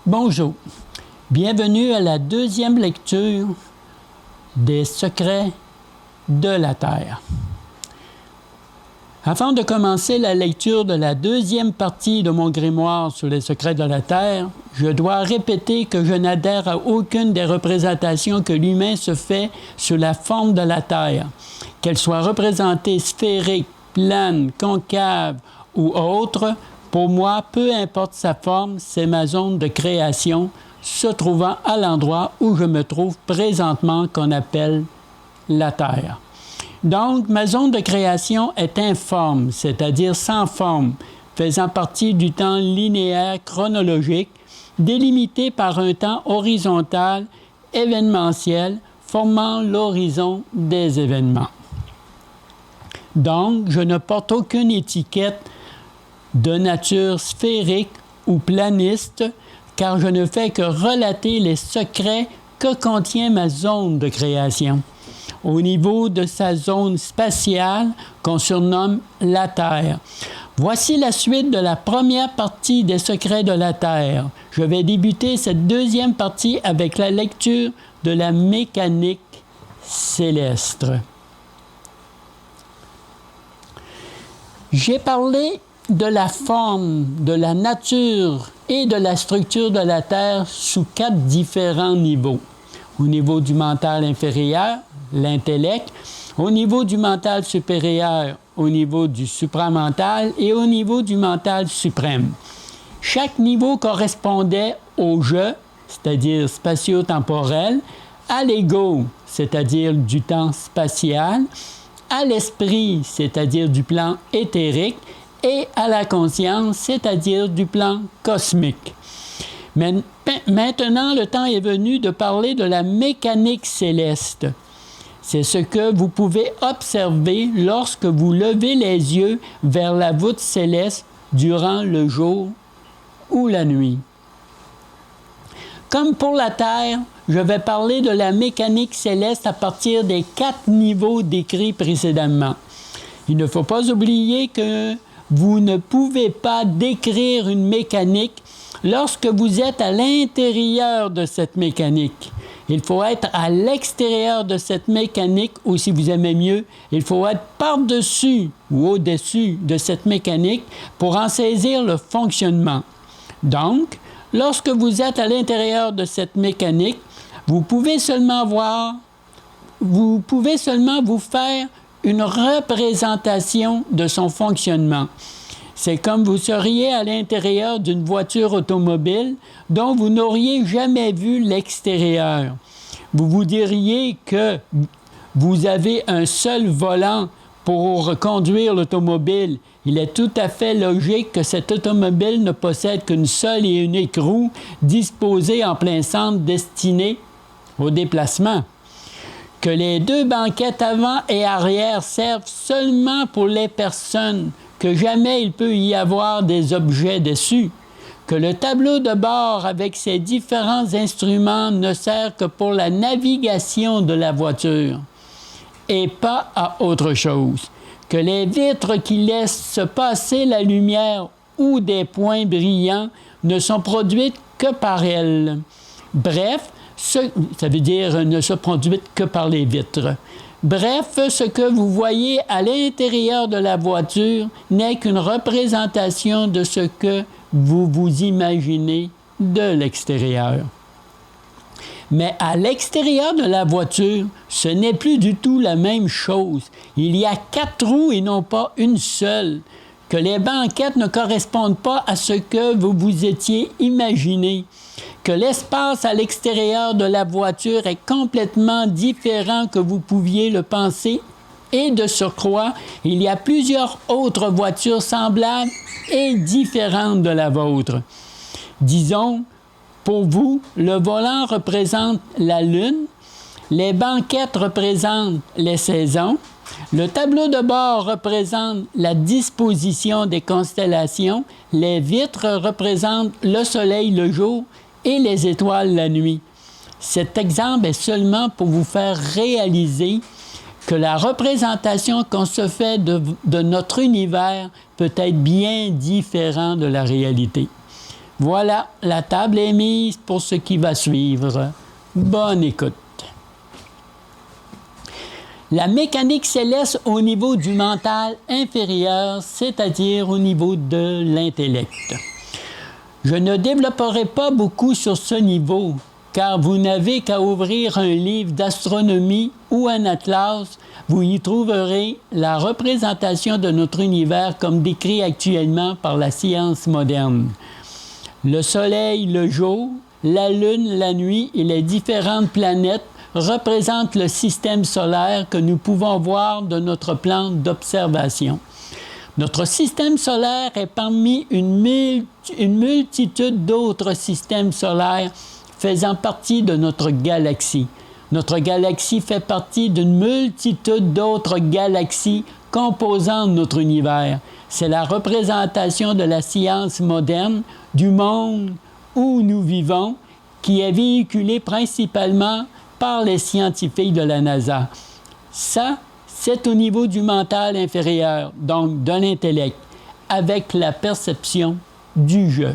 Bonjour, bienvenue à la deuxième lecture des secrets de la Terre. Avant de commencer la lecture de la deuxième partie de mon grimoire sur les secrets de la Terre, je dois répéter que je n'adhère à aucune des représentations que l'humain se fait sur la forme de la Terre, qu'elle soit représentée sphérique, plane, concave ou autre. Pour moi, peu importe sa forme, c'est ma zone de création se trouvant à l'endroit où je me trouve présentement qu'on appelle la Terre. Donc, ma zone de création est informe, c'est-à-dire sans forme, faisant partie du temps linéaire chronologique, délimité par un temps horizontal, événementiel, formant l'horizon des événements. Donc, je ne porte aucune étiquette de nature sphérique ou planiste, car je ne fais que relater les secrets que contient ma zone de création, au niveau de sa zone spatiale qu'on surnomme la Terre. Voici la suite de la première partie des secrets de la Terre. Je vais débuter cette deuxième partie avec la lecture de la mécanique céleste. J'ai parlé de la forme, de la nature et de la structure de la Terre sous 4 différents niveaux. Au niveau du mental inférieur, l'intellect, au niveau du mental supérieur, au niveau du supramental et au niveau du mental suprême. Chaque niveau correspondait au je, c'est-à-dire spatio-temporel, à l'ego, c'est-à-dire du temps spatial, à l'esprit, c'est-à-dire du plan éthérique, et à la conscience, c'est-à-dire du plan cosmique. Mais maintenant, le temps est venu de parler de la mécanique céleste. C'est ce que vous pouvez observer lorsque vous levez les yeux vers la voûte céleste durant le jour ou la nuit. Comme pour la Terre, je vais parler de la mécanique céleste à partir des 4 niveaux décrits précédemment. Il ne faut pas oublier que vous ne pouvez pas décrire une mécanique lorsque vous êtes à l'intérieur de cette mécanique. Il faut être à l'extérieur de cette mécanique, ou si vous aimez mieux, il faut être par-dessus ou au-dessus de cette mécanique pour en saisir le fonctionnement. Donc, lorsque vous êtes à l'intérieur de cette mécanique, vous pouvez seulement vous faire une représentation de son fonctionnement. C'est comme vous seriez à l'intérieur d'une voiture automobile dont vous n'auriez jamais vu l'extérieur. Vous vous diriez que vous avez un seul volant pour conduire l'automobile. Il est tout à fait logique que cette automobile ne possède qu'une seule et unique roue disposée en plein centre destinée au déplacement. Que les 2 banquettes avant et arrière servent seulement pour les personnes, que jamais il peut y avoir des objets dessus, que le tableau de bord avec ses différents instruments ne sert que pour la navigation de la voiture et pas à autre chose, que les vitres qui laissent se passer la lumière ou des points brillants ne sont produites que par elles. Bref, ça veut dire ne se produisent que par les vitres. Bref, ce que vous voyez à l'intérieur de la voiture n'est qu'une représentation de ce que vous vous imaginez de l'extérieur. Mais à l'extérieur de la voiture, ce n'est plus du tout la même chose. Il y a 4 roues et non pas une seule. Que les banquettes ne correspondent pas à ce que vous vous étiez imaginé. Que l'espace à l'extérieur de la voiture est complètement différent que vous pouviez le penser. Et de surcroît, il y a plusieurs autres voitures semblables et différentes de la vôtre. Disons, pour vous, le volant représente la Lune, les banquettes représentent les saisons, le tableau de bord représente la disposition des constellations, les vitres représentent le soleil le jour et les étoiles la nuit. Cet exemple est seulement pour vous faire réaliser que la représentation qu'on se fait de notre univers peut être bien différente de la réalité. Voilà, la table est mise pour ce qui va suivre. Bonne écoute. La mécanique céleste au niveau du mental inférieur, c'est-à-dire au niveau de l'intellect. Je ne développerai pas beaucoup sur ce niveau, car vous n'avez qu'à ouvrir un livre d'astronomie ou un atlas, vous y trouverez la représentation de notre univers comme décrit actuellement par la science moderne. Le Soleil le jour, la Lune la nuit et les différentes planètes représentent le système solaire que nous pouvons voir de notre plan d'observation. Notre système solaire est parmi une multitude d'autres systèmes solaires faisant partie de notre galaxie. Notre galaxie fait partie d'une multitude d'autres galaxies composant notre univers. C'est la représentation de la science moderne, du monde où nous vivons, qui est véhiculée principalement par les scientifiques de la NASA. Ça, c'est au niveau du mental inférieur, donc de l'intellect, avec la perception du je.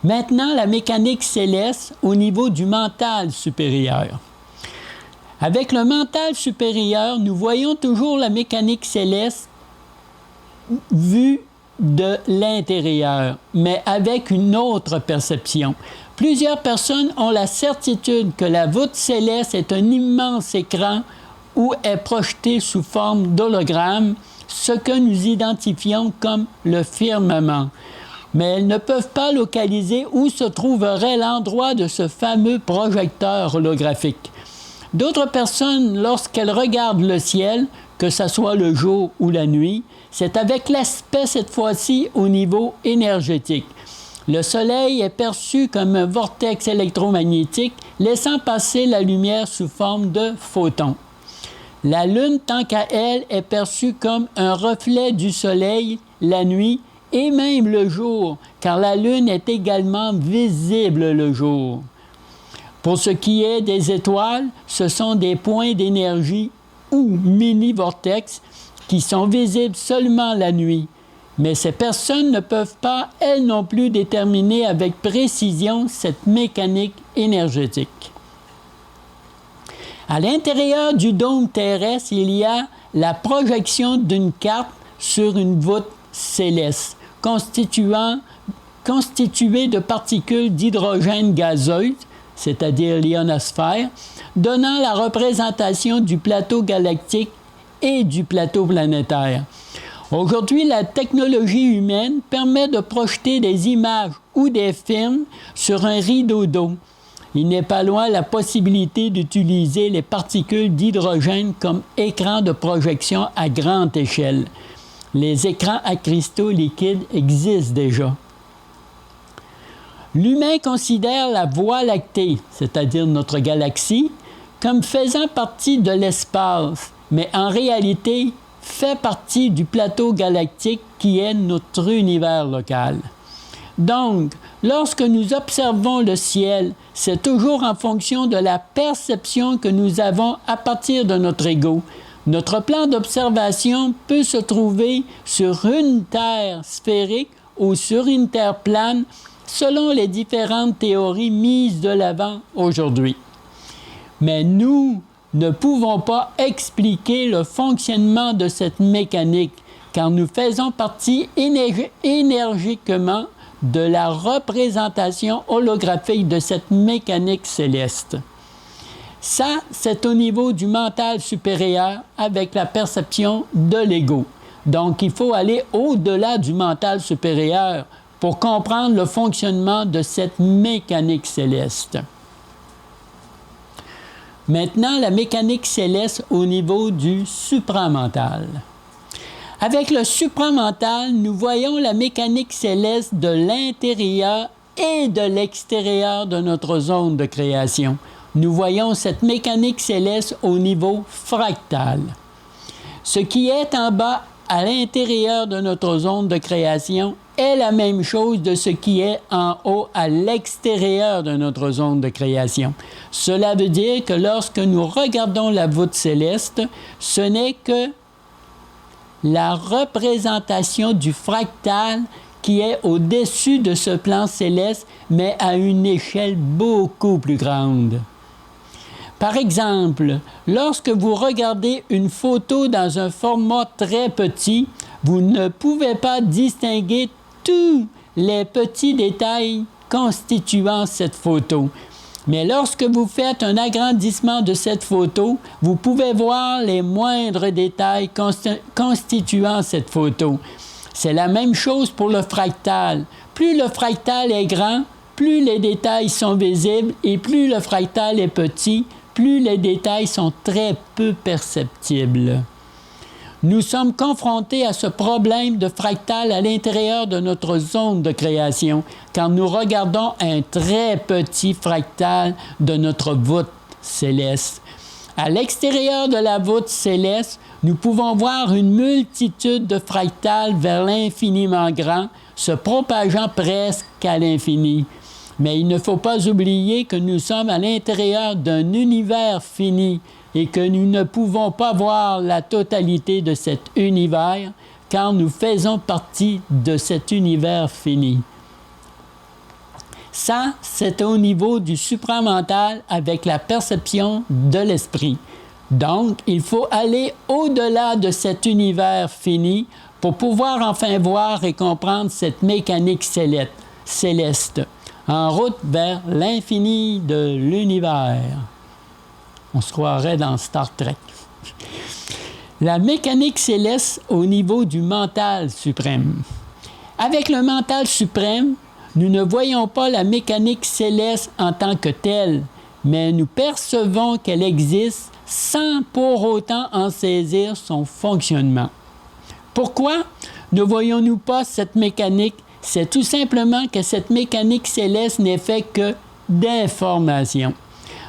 Maintenant, la mécanique céleste au niveau du mental supérieur. Avec le mental supérieur, nous voyons toujours la mécanique céleste vue de l'intérieur, mais avec une autre perception. Plusieurs personnes ont la certitude que la voûte céleste est un immense écran où est projeté sous forme d'hologramme ce que nous identifions comme le firmament. Mais elles ne peuvent pas localiser où se trouverait l'endroit de ce fameux projecteur holographique. D'autres personnes, lorsqu'elles regardent le ciel, que ce soit le jour ou la nuit, c'est avec l'aspect cette fois-ci au niveau énergétique. Le Soleil est perçu comme un vortex électromagnétique laissant passer la lumière sous forme de photons. La Lune, tant qu'à elle, est perçue comme un reflet du Soleil la nuit et même le jour, car la Lune est également visible le jour. Pour ce qui est des étoiles, ce sont des points d'énergie ou mini-vortex qui sont visibles seulement la nuit. Mais ces personnes ne peuvent pas, elles non plus, déterminer avec précision cette mécanique énergétique. À l'intérieur du dôme terrestre, il y a la projection d'une carte sur une voûte céleste, constituée de particules d'hydrogène gazeuse, c'est-à-dire l'ionosphère, donnant la représentation du plateau galactique et du plateau planétaire. Aujourd'hui, la technologie humaine permet de projeter des images ou des films sur un rideau d'eau. Il n'est pas loin la possibilité d'utiliser les particules d'hydrogène comme écran de projection à grande échelle. Les écrans à cristaux liquides existent déjà. L'humain considère la Voie lactée, c'est-à-dire notre galaxie, comme faisant partie de l'espace, mais en réalité fait partie du plateau galactique qui est notre univers local. Donc, lorsque nous observons le ciel, c'est toujours en fonction de la perception que nous avons à partir de notre ego. Notre plan d'observation peut se trouver sur une Terre sphérique ou sur une Terre plane, selon les différentes théories mises de l'avant aujourd'hui. Mais nous ne pouvons pas expliquer le fonctionnement de cette mécanique, car nous faisons partie énergiquement de la représentation holographique de cette mécanique céleste. Ça, c'est au niveau du mental supérieur avec la perception de l'ego. Donc, il faut aller au-delà du mental supérieur pour comprendre le fonctionnement de cette mécanique céleste. Maintenant, la mécanique céleste au niveau du supramental. Avec le supramental, nous voyons la mécanique céleste de l'intérieur et de l'extérieur de notre zone de création. Nous voyons cette mécanique céleste au niveau fractal. Ce qui est en bas à l'intérieur de notre zone de création est la même chose de ce qui est en haut à l'extérieur de notre zone de création. Cela veut dire que lorsque nous regardons la voûte céleste, ce n'est que la représentation du fractal qui est au-dessus de ce plan céleste, mais à une échelle beaucoup plus grande. Par exemple, lorsque vous regardez une photo dans un format très petit, vous ne pouvez pas distinguer tous les petits détails constituant cette photo. Mais lorsque vous faites un agrandissement de cette photo, vous pouvez voir les moindres détails constituant cette photo. C'est la même chose pour le fractal. Plus le fractal est grand, plus les détails sont visibles et plus le fractal est petit, plus les détails sont très peu perceptibles. Nous sommes confrontés à ce problème de fractal à l'intérieur de notre zone de création, quand nous regardons un très petit fractal de notre voûte céleste. À l'extérieur de la voûte céleste, nous pouvons voir une multitude de fractales vers l'infiniment grand, se propageant presque à l'infini. Mais il ne faut pas oublier que nous sommes à l'intérieur d'un univers fini et que nous ne pouvons pas voir la totalité de cet univers car nous faisons partie de cet univers fini. Ça, c'est au niveau du supramental avec la perception de l'esprit. Donc, il faut aller au-delà de cet univers fini pour pouvoir enfin voir et comprendre cette mécanique céleste, en route vers l'infini de l'univers. On se croirait dans Star Trek. La mécanique céleste au niveau du mental suprême. Avec le mental suprême, nous ne voyons pas la mécanique céleste en tant que telle, mais nous percevons qu'elle existe sans pour autant en saisir son fonctionnement. Pourquoi ne voyons-nous pas cette mécanique? C'est tout simplement que cette mécanique céleste n'est faite que d'information.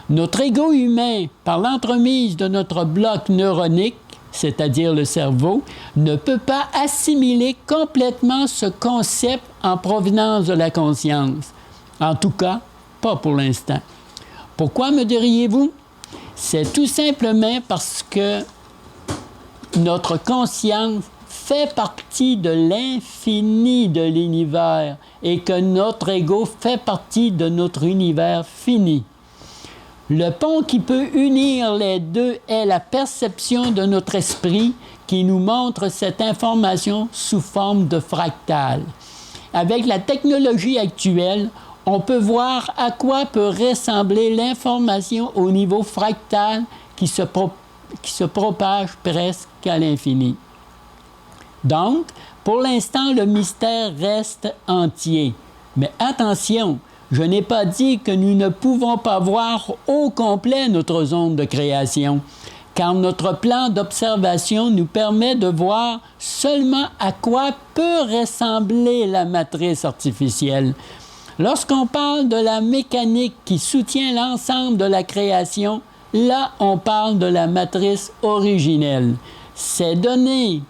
Notre ego humain, par l'entremise de notre bloc neuronique, c'est-à-dire le cerveau, ne peut pas assimiler complètement ce concept en provenance de la conscience. En tout cas, pas pour l'instant. Pourquoi me diriez-vous? C'est tout simplement parce que notre conscience fait partie de l'infini de l'univers et que notre ego fait partie de notre univers fini. Le pont qui peut unir les deux est la perception de notre esprit qui nous montre cette information sous forme de fractal. Avec la technologie actuelle, on peut voir à quoi peut ressembler l'information au niveau fractal qui se propage presque à l'infini. Donc, pour l'instant, le mystère reste entier. Mais attention, je n'ai pas dit que nous ne pouvons pas voir au complet notre zone de création, car notre plan d'observation nous permet de voir seulement à quoi peut ressembler la matrice artificielle. Lorsqu'on parle de la mécanique qui soutient l'ensemble de la création, là, on parle de la matrice originelle. Ces données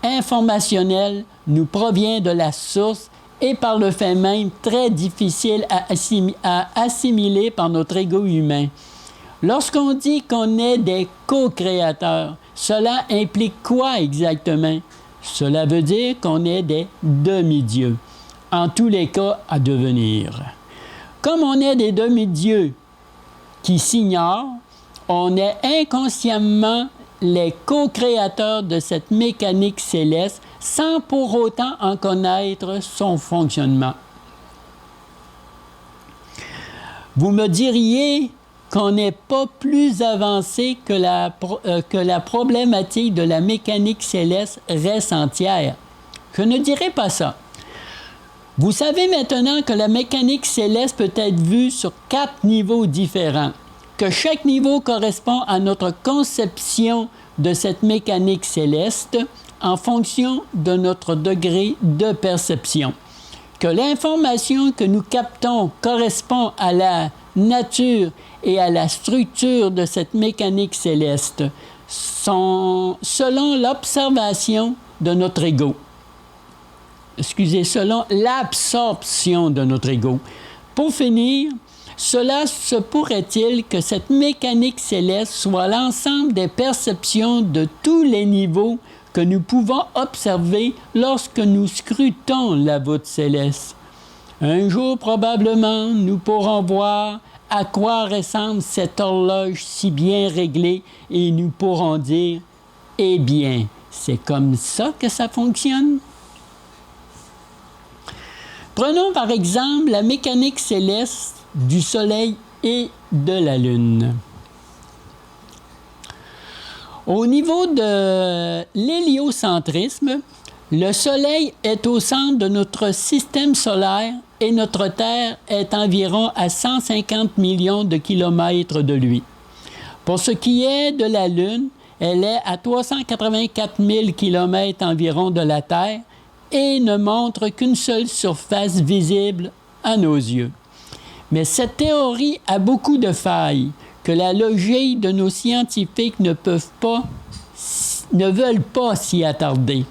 informationnelles nous proviennent de la source et par le fait même très difficile à assimiler par notre ego humain. Lorsqu'on dit qu'on est des co-créateurs, cela implique quoi exactement? Cela veut dire qu'on est des demi-dieux, en tous les cas à devenir. Comme on est des demi-dieux qui s'ignorent, on est inconsciemment les co-créateurs de cette mécanique céleste sans pour autant en connaître son fonctionnement. Vous me diriez qu'on n'est pas plus avancé que la problématique de la mécanique céleste reste entière. Je ne dirais pas ça. Vous savez maintenant que la mécanique céleste peut être vue sur 4 niveaux différents, que chaque niveau correspond à notre conception de cette mécanique céleste en fonction de notre degré de perception, que l'information que nous captons correspond à la nature et à la structure de cette mécanique céleste, selon l'observation de notre ego. Selon l'absorption de notre ego. Pour finir, cela se pourrait-il que cette mécanique céleste soit l'ensemble des perceptions de tous les niveaux que nous pouvons observer lorsque nous scrutons la voûte céleste. Un jour, probablement, nous pourrons voir à quoi ressemble cette horloge si bien réglée et nous pourrons dire « Eh bien, c'est comme ça que ça fonctionne ». Prenons par exemple la mécanique céleste du Soleil et de la Lune. Au niveau de l'héliocentrisme, le Soleil est au centre de notre système solaire et notre Terre est environ à 150 millions de kilomètres de lui. Pour ce qui est de la Lune, elle est à 384 000 kilomètres environ de la Terre et ne montre qu'une seule surface visible à nos yeux. Mais cette théorie a beaucoup de failles que la logique de nos scientifiques ne veulent pas s'y attarder.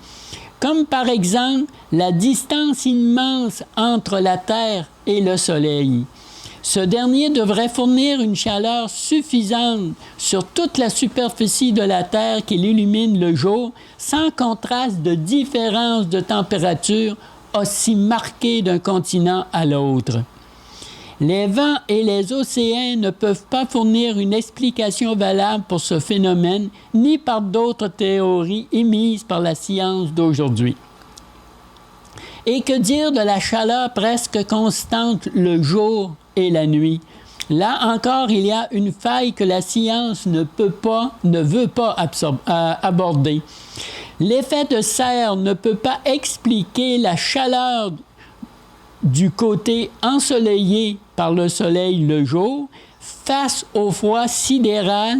Comme par exemple la distance immense entre la Terre et le Soleil. Ce dernier devrait fournir une chaleur suffisante sur toute la superficie de la Terre qui l'illumine le jour, sans contraste de différence de température aussi marquée d'un continent à l'autre. Les vents et les océans ne peuvent pas fournir une explication valable pour ce phénomène, ni par d'autres théories émises par la science d'aujourd'hui. Et que dire de la chaleur presque constante le jour et la nuit? Là encore, il y a une faille que la science ne veut pas aborder. L'effet de serre ne peut pas expliquer la chaleur du côté ensoleillé par le soleil le jour face au froid sidéral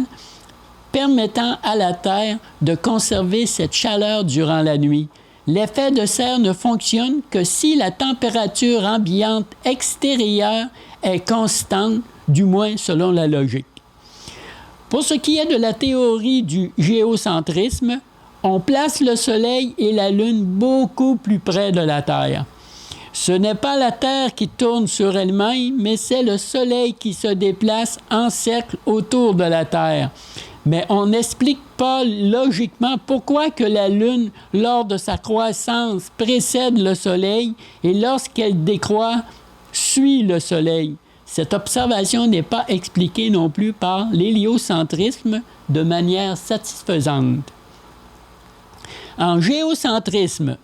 permettant à la Terre de conserver cette chaleur durant la nuit. L'effet de serre ne fonctionne que si la température ambiante extérieure est constante, du moins selon la logique. Pour ce qui est de la théorie du géocentrisme, on place le Soleil et la Lune beaucoup plus près de la Terre. Ce n'est pas la Terre qui tourne sur elle-même, mais c'est le Soleil qui se déplace en cercle autour de la Terre. Mais on n'explique pas logiquement pourquoi que la Lune, lors de sa croissance, précède le Soleil et lorsqu'elle décroît, suit le Soleil. Cette observation n'est pas expliquée non plus par l'héliocentrisme de manière satisfaisante. En géocentrisme,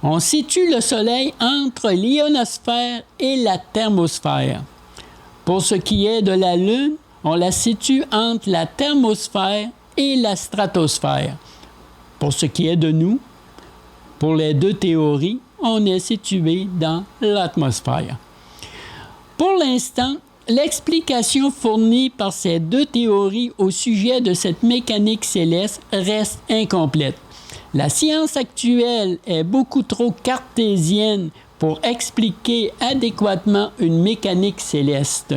on situe le Soleil entre l'ionosphère et la thermosphère. Pour ce qui est de la Lune, on la situe entre la thermosphère et la stratosphère. Pour ce qui est de nous, pour les deux théories, on est situé dans l'atmosphère. Pour l'instant, l'explication fournie par ces deux théories au sujet de cette mécanique céleste reste incomplète. La science actuelle est beaucoup trop cartésienne pour expliquer adéquatement une mécanique céleste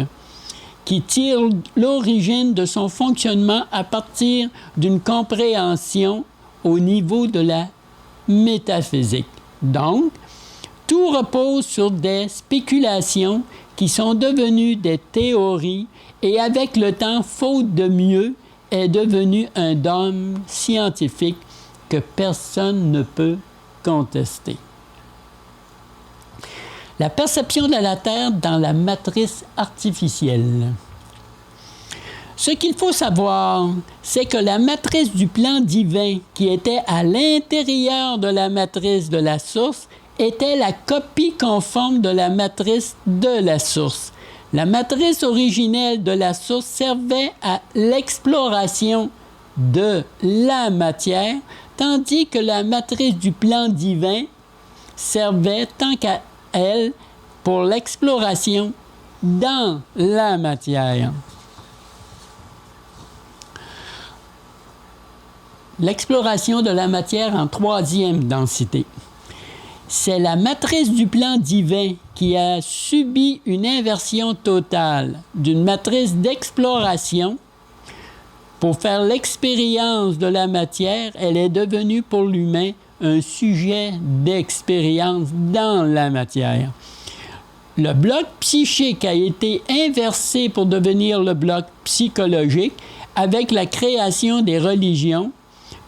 qui tire l'origine de son fonctionnement à partir d'une compréhension au niveau de la métaphysique. Donc, tout repose sur des spéculations qui sont devenues des théories et avec le temps, faute de mieux, est devenu un dogme scientifique que personne ne peut contester. La perception de la Terre dans la matrice artificielle. Ce qu'il faut savoir, c'est que la matrice du plan divin qui était à l'intérieur de la matrice de la source était la copie conforme de la matrice de la source. La matrice originelle de la source servait à l'exploration de la matière, tandis que la matrice du plan divin servait, tant qu'à elle, pour l'exploration dans la matière. L'exploration de la matière en troisième densité. C'est la matrice du plan divin qui a subi une inversion totale d'une matrice d'exploration. Pour faire l'expérience de la matière, elle est devenue pour l'humain un sujet d'expérience dans la matière. Le bloc psychique a été inversé pour devenir le bloc psychologique avec la création des religions,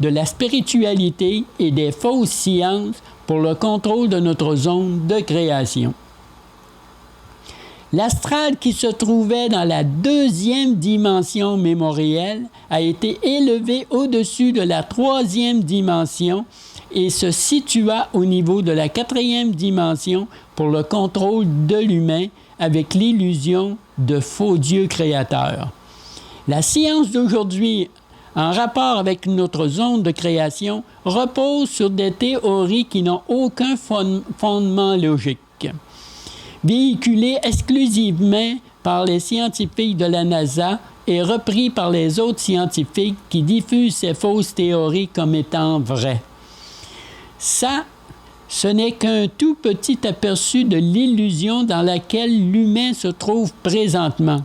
de la spiritualité et des fausses sciences pour le contrôle de notre zone de création. L'astral qui se trouvait dans la deuxième dimension mémorielle a été élevé au-dessus de la troisième dimension et se situa au niveau de la quatrième dimension pour le contrôle de l'humain avec l'illusion de faux dieux créateurs. La science d'aujourd'hui, en rapport avec notre zone de création, repose sur des théories qui n'ont aucun fondement logique. Véhiculées exclusivement par les scientifiques de la NASA et repris par les autres scientifiques qui diffusent ces fausses théories comme étant vraies. Ça, ce n'est qu'un tout petit aperçu de l'illusion dans laquelle l'humain se trouve présentement.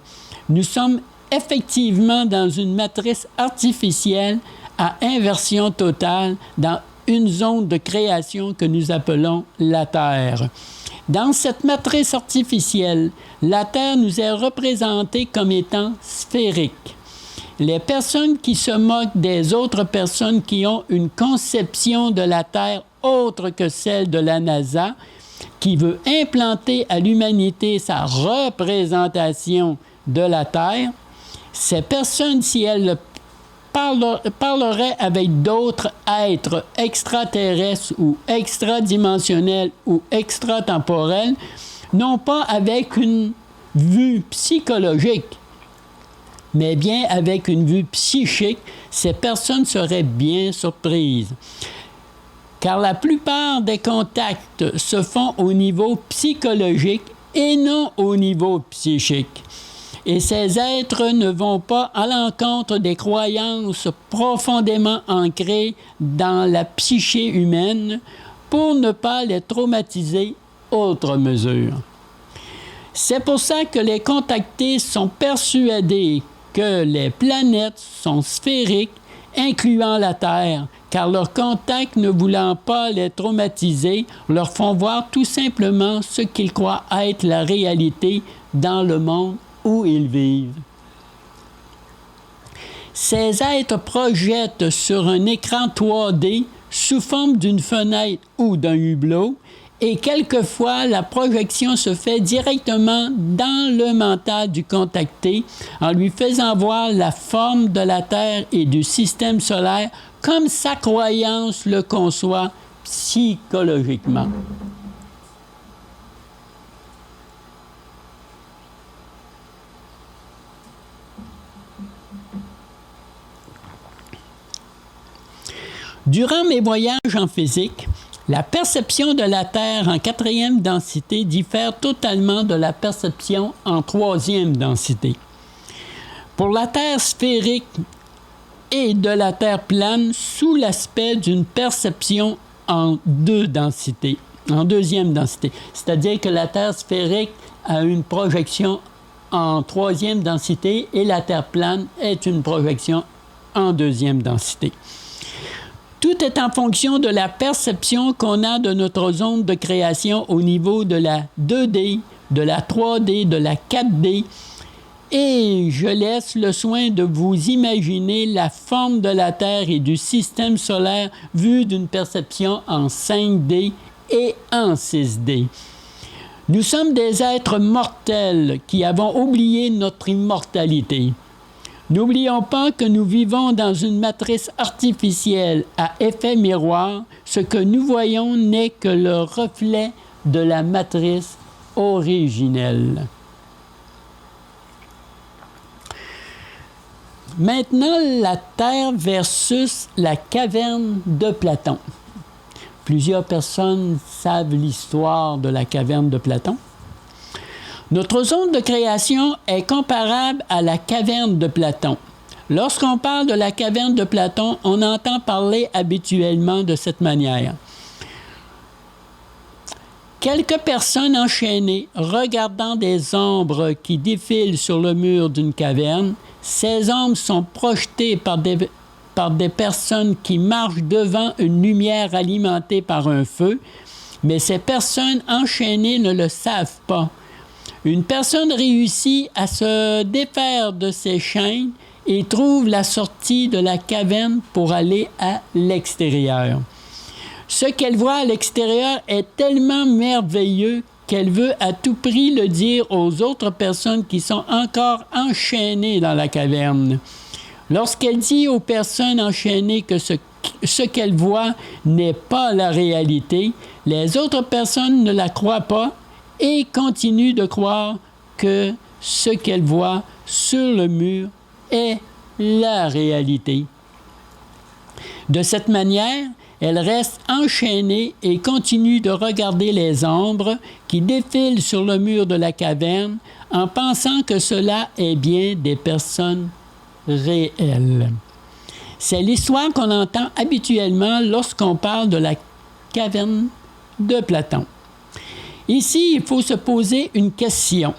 Nous sommes effectivement dans une matrice artificielle à inversion totale dans une zone de création que nous appelons la Terre. Dans cette matrice artificielle, la Terre nous est représentée comme étant sphérique. Les personnes qui se moquent des autres personnes qui ont une conception de la Terre autre que celle de la NASA, qui veut implanter à l'humanité sa représentation de la Terre, ces personnes, si elles parleraient avec d'autres êtres extraterrestres ou extradimensionnels ou extratemporels, non pas avec une vue psychologique, mais bien avec une vue psychique, ces personnes seraient bien surprises. Car la plupart des contacts se font au niveau psychologique et non au niveau psychique. Et ces êtres ne vont pas à l'encontre des croyances profondément ancrées dans la psyché humaine pour ne pas les traumatiser outre mesure. C'est pour ça que les contactés sont persuadés que les planètes sont sphériques, incluant la Terre, car leurs contacts, ne voulant pas les traumatiser, leur font voir tout simplement ce qu'ils croient être la réalité dans le monde où ils vivent. Ces êtres projettent sur un écran 3D sous forme d'une fenêtre ou d'un hublot, et quelquefois la projection se fait directement dans le mental du contacté en lui faisant voir la forme de la Terre et du système solaire comme sa croyance le conçoit psychologiquement. Durant mes voyages en physique, la perception de la Terre en quatrième densité diffère totalement de la perception en troisième densité. Pour la Terre sphérique et de la Terre plane, sous l'aspect d'une perception en deuxième densité. C'est-à-dire que la Terre sphérique a une projection en troisième densité et la Terre plane est une projection en deuxième densité. Tout est en fonction de la perception qu'on a de notre zone de création au niveau de la 2D, de la 3D, de la 4D. Et je laisse le soin de vous imaginer la forme de la Terre et du système solaire vue d'une perception en 5D et en 6D. Nous sommes des êtres mortels qui avons oublié notre immortalité. N'oublions pas que nous vivons dans une matrice artificielle à effet miroir. Ce que nous voyons n'est que le reflet de la matrice originelle. Maintenant, la Terre versus la caverne de Platon. Plusieurs personnes savent l'histoire de la caverne de Platon. Notre zone de création est comparable à la caverne de Platon. Lorsqu'on parle de la caverne de Platon, on entend parler habituellement de cette manière. Quelques personnes enchaînées regardant des ombres qui défilent sur le mur d'une caverne. Ces ombres sont projetées par des personnes qui marchent devant une lumière alimentée par un feu, mais ces personnes enchaînées ne le savent pas. Une personne réussit à se défaire de ses chaînes et trouve la sortie de la caverne pour aller à l'extérieur. Ce qu'elle voit à l'extérieur est tellement merveilleux qu'elle veut à tout prix le dire aux autres personnes qui sont encore enchaînées dans la caverne. Lorsqu'elle dit aux personnes enchaînées que ce qu'elle voit n'est pas la réalité, les autres personnes ne la croient pas et continuent de croire que ce qu'elle voit sur le mur est la réalité. De cette manière, elle reste enchaînée et continue de regarder les ombres qui défilent sur le mur de la caverne en pensant que cela est bien des personnes réelles. C'est l'histoire qu'on entend habituellement lorsqu'on parle de la caverne de Platon. Ici, il faut se poser une question.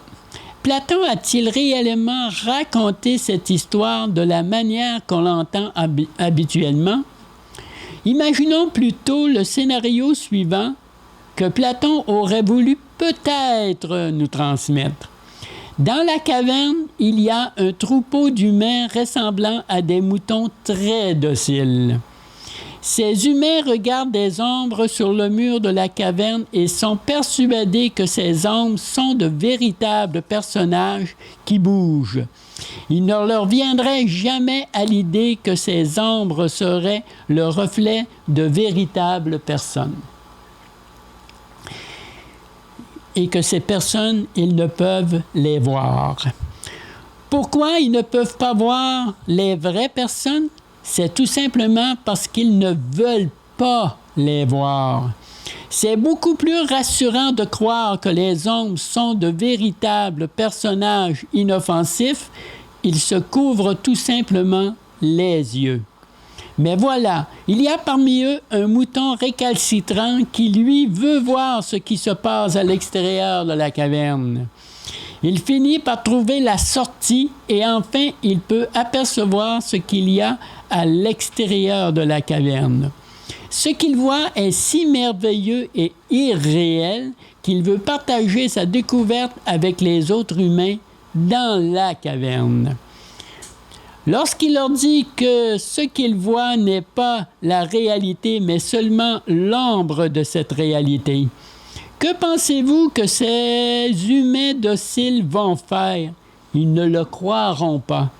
Platon a-t-il réellement raconté cette histoire de la manière qu'on l'entend habituellement? Imaginons plutôt le scénario suivant que Platon aurait voulu peut-être nous transmettre. Dans la caverne, il y a un troupeau d'humains ressemblant à des moutons très dociles. Ces humains regardent des ombres sur le mur de la caverne et sont persuadés que ces ombres sont de véritables personnages qui bougent. Il ne leur viendrait jamais à l'idée que ces ombres seraient le reflet de véritables personnes. Et que ces personnes, ils ne peuvent les voir. Pourquoi ils ne peuvent pas voir les vraies personnes? C'est tout simplement parce qu'ils ne veulent pas les voir. C'est beaucoup plus rassurant de croire que les ombres sont de véritables personnages inoffensifs. Ils se couvrent tout simplement les yeux. Mais voilà, il y a parmi eux un mouton récalcitrant qui, lui, veut voir ce qui se passe à l'extérieur de la caverne. Il finit par trouver la sortie et enfin, il peut apercevoir ce qu'il y a à l'extérieur de la caverne. Ce qu'il voit est si merveilleux et irréel qu'il veut partager sa découverte avec les autres humains dans la caverne. Lorsqu'il leur dit que ce qu'il voit n'est pas la réalité, mais seulement l'ombre de cette réalité, que pensez-vous que ces humains dociles vont faire? Ils ne le croiront pas.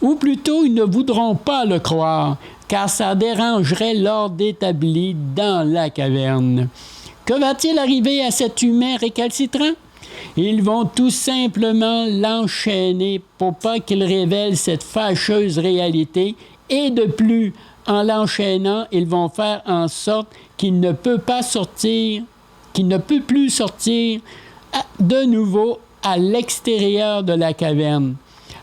Ou plutôt, ils ne voudront pas le croire, car ça dérangerait l'ordre établi dans la caverne. Que va-t-il arriver à cet humain récalcitrant? Ils vont tout simplement l'enchaîner pour pas qu'il révèle cette fâcheuse réalité et de plus, en l'enchaînant, ils vont faire en sorte qu'il ne peut pas sortir, qu'il ne peut plus sortir de nouveau à l'extérieur de la caverne.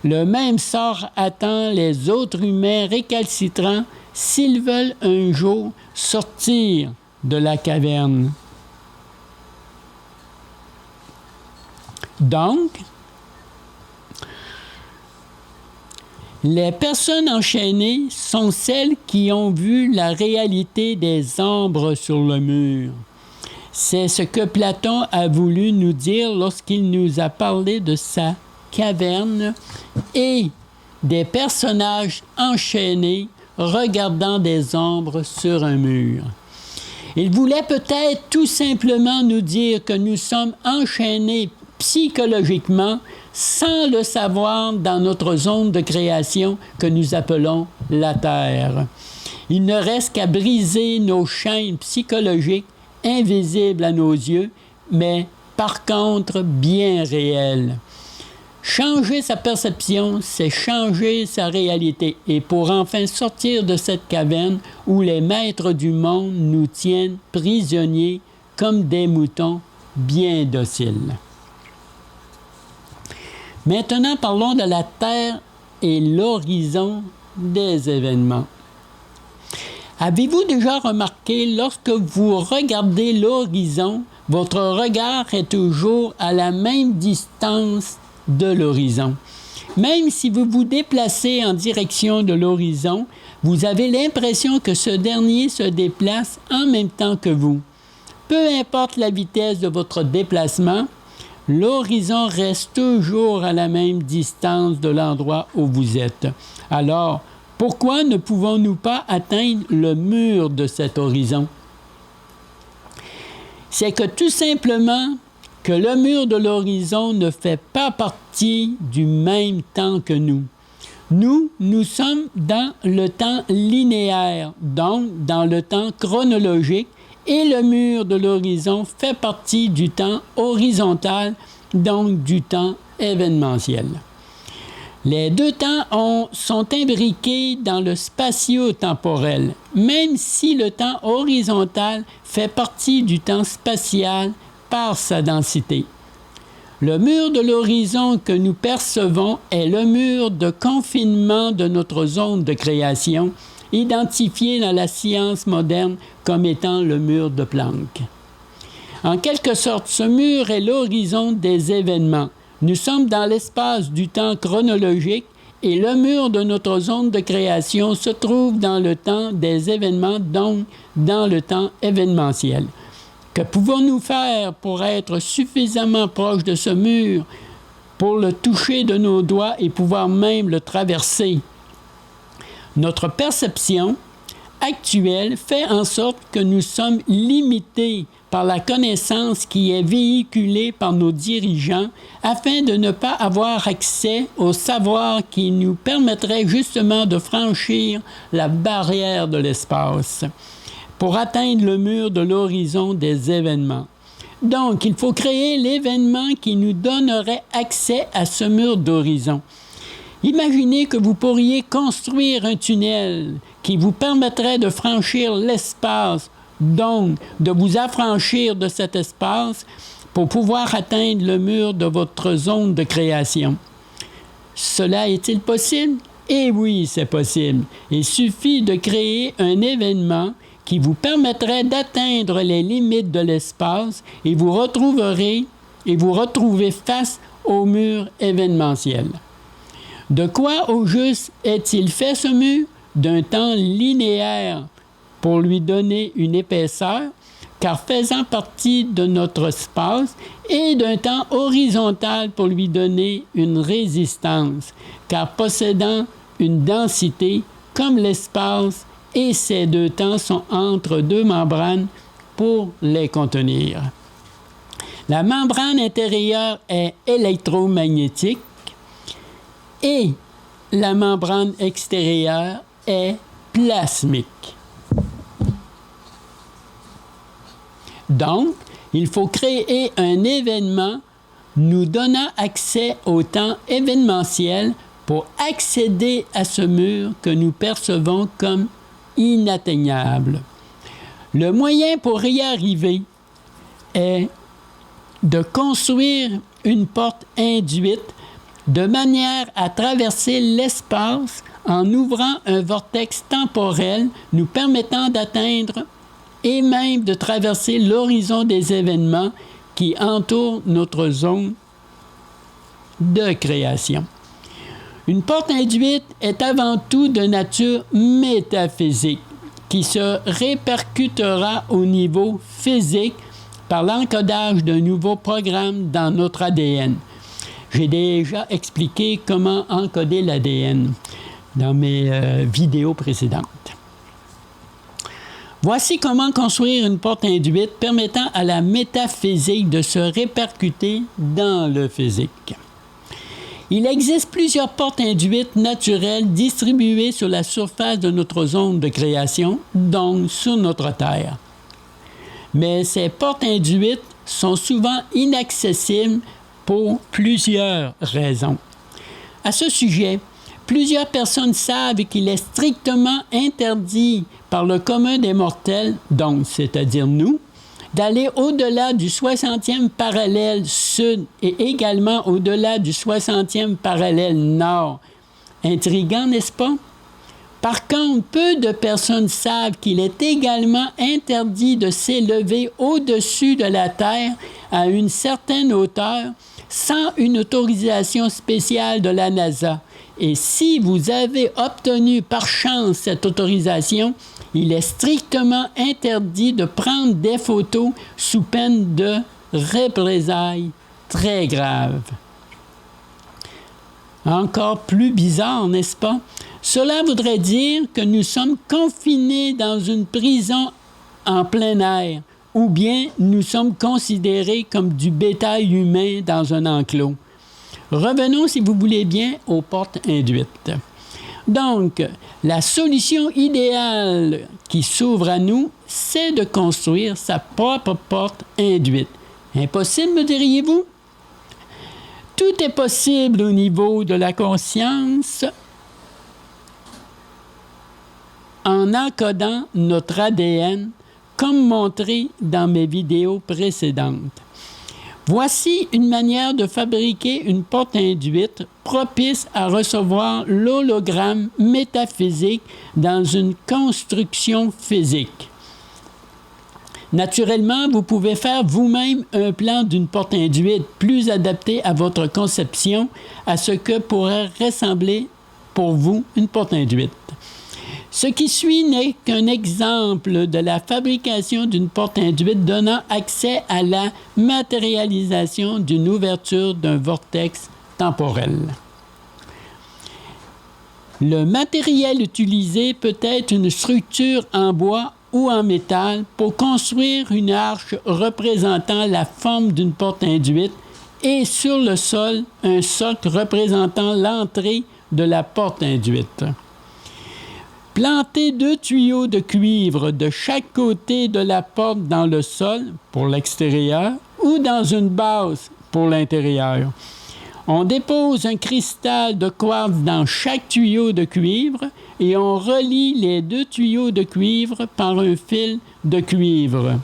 Le même sort attend les autres humains récalcitrants s'ils veulent un jour sortir de la caverne. Donc, les personnes enchaînées sont celles qui ont vu la réalité des ombres sur le mur. C'est ce que Platon a voulu nous dire lorsqu'il nous a parlé de sa caverne et des personnages enchaînés regardant des ombres sur un mur. Il voulait peut-être tout simplement nous dire que nous sommes enchaînés psychologiquement sans le savoir dans notre zone de création que nous appelons la Terre. Il ne reste qu'à briser nos chaînes psychologiques invisibles à nos yeux, mais par contre bien réelles. Changer sa perception, c'est changer sa réalité. Et pour enfin sortir de cette caverne où les maîtres du monde nous tiennent prisonniers comme des moutons bien dociles. Maintenant, parlons de la Terre et l'horizon des événements. Avez-vous déjà remarqué, lorsque vous regardez l'horizon, votre regard est toujours à la même distance de l'horizon. Même si vous vous déplacez en direction de l'horizon, vous avez l'impression que ce dernier se déplace en même temps que vous. Peu importe la vitesse de votre déplacement, l'horizon reste toujours à la même distance de l'endroit où vous êtes. Alors, pourquoi ne pouvons-nous pas atteindre le mur de cet horizon? C'est que tout simplement que le mur de l'horizon ne fait pas partie du même temps que nous. Nous sommes dans le temps linéaire, donc dans le temps chronologique, et le mur de l'horizon fait partie du temps horizontal, donc du temps événementiel. Les deux temps sont imbriqués dans le spatio-temporel, même si le temps horizontal fait partie du temps spatial par sa densité. Le mur de l'horizon que nous percevons est le mur de confinement de notre zone de création, identifié dans la science moderne comme étant le mur de Planck. En quelque sorte, ce mur est l'horizon des événements. Nous sommes dans l'espace du temps chronologique et le mur de notre zone de création se trouve dans le temps des événements, donc dans le temps événementiel. Que pouvons-nous faire pour être suffisamment proche de ce mur, pour le toucher de nos doigts et pouvoir même le traverser? Notre perception actuelle fait en sorte que nous sommes limités par la connaissance qui est véhiculée par nos dirigeants afin de ne pas avoir accès au savoir qui nous permettrait justement de franchir la barrière de l'espace pour atteindre le mur de l'horizon des événements. Donc, il faut créer l'événement qui nous donnerait accès à ce mur d'horizon. Imaginez que vous pourriez construire un tunnel qui vous permettrait de franchir l'espace, donc de vous affranchir de cet espace pour pouvoir atteindre le mur de votre zone de création. Cela est-il possible? Eh oui, c'est possible. Il suffit de créer un événement qui vous permettrait d'atteindre les limites de l'espace et vous retrouvez face au mur événementiel. De quoi au juste est-il fait ce mur? D'un temps linéaire pour lui donner une épaisseur, car faisant partie de notre espace, et d'un temps horizontal pour lui donner une résistance, car possédant une densité comme l'espace, et ces deux temps sont entre deux membranes pour les contenir. La membrane intérieure est électromagnétique et la membrane extérieure est plasmique. Donc, il faut créer un événement nous donnant accès au temps événementiel pour accéder à ce mur que nous percevons comme inatteignable. Le moyen pour y arriver est de construire une porte induite de manière à traverser l'espace en ouvrant un vortex temporel nous permettant d'atteindre et même de traverser l'horizon des événements qui entourent notre zone de création. Une porte induite est avant tout de nature métaphysique qui se répercutera au niveau physique par l'encodage d'un nouveau programme dans notre ADN. J'ai déjà expliqué comment encoder l'ADN dans mes vidéos précédentes. Voici comment construire une porte induite permettant à la métaphysique de se répercuter dans le physique. Il existe plusieurs portes induites naturelles distribuées sur la surface de notre zone de création, donc sur notre Terre. Mais ces portes induites sont souvent inaccessibles pour plusieurs raisons. À ce sujet, plusieurs personnes savent qu'il est strictement interdit par le commun des mortels, donc c'est-à-dire nous, d'aller au-delà du 60e parallèle sud et également au-delà du 60e parallèle nord. Intriguant, n'est-ce pas? Par contre, peu de personnes savent qu'il est également interdit de s'élever au-dessus de la Terre à une certaine hauteur sans une autorisation spéciale de la NASA. Et si vous avez obtenu par chance cette autorisation, il est strictement interdit de prendre des photos sous peine de représailles très grave. Encore plus bizarre, n'est-ce pas? Cela voudrait dire que nous sommes confinés dans une prison en plein air, ou bien nous sommes considérés comme du bétail humain dans un enclos. Revenons, si vous voulez bien, aux portes induites. Donc, la solution idéale qui s'ouvre à nous, c'est de construire sa propre porte induite. Impossible, me diriez-vous? Tout est possible au niveau de la conscience en encodant notre ADN, comme montré dans mes vidéos précédentes. Voici une manière de fabriquer une porte induite propice à recevoir l'hologramme métaphysique dans une construction physique. Naturellement, vous pouvez faire vous-même un plan d'une porte induite plus adapté à votre conception, à ce que pourrait ressembler pour vous une porte induite. Ce qui suit n'est qu'un exemple de la fabrication d'une porte induite donnant accès à la matérialisation d'une ouverture d'un vortex temporel. Le matériel utilisé peut être une structure en bois ou en métal pour construire une arche représentant la forme d'une porte induite et sur le sol, un socle représentant l'entrée de la porte induite. Plantez 2 tuyaux de cuivre de chaque côté de la porte dans le sol, pour l'extérieur, ou dans une base, pour l'intérieur. On dépose un cristal de quartz dans chaque tuyau de cuivre et on relie les 2 tuyaux de cuivre par un fil de cuivre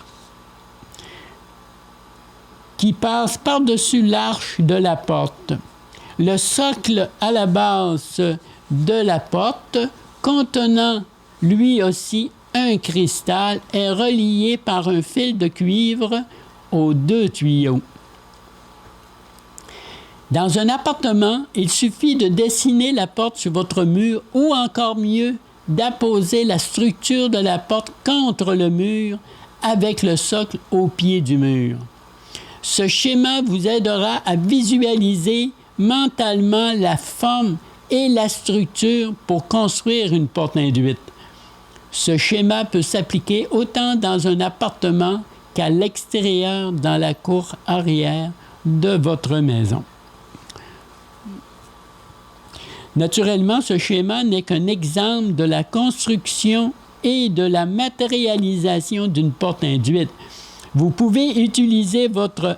qui passe par-dessus l'arche de la porte. Le socle à la base de la porte, contenant lui aussi un cristal, est relié par un fil de cuivre aux 2 tuyaux. Dans un appartement, il suffit de dessiner la porte sur votre mur ou encore mieux, d'apposer la structure de la porte contre le mur avec le socle au pied du mur. Ce schéma vous aidera à visualiser mentalement la forme et la structure pour construire une porte induite. Ce schéma peut s'appliquer autant dans un appartement qu'à l'extérieur dans la cour arrière de votre maison. Naturellement, ce schéma n'est qu'un exemple de la construction et de la matérialisation d'une porte induite. Vous pouvez utiliser votre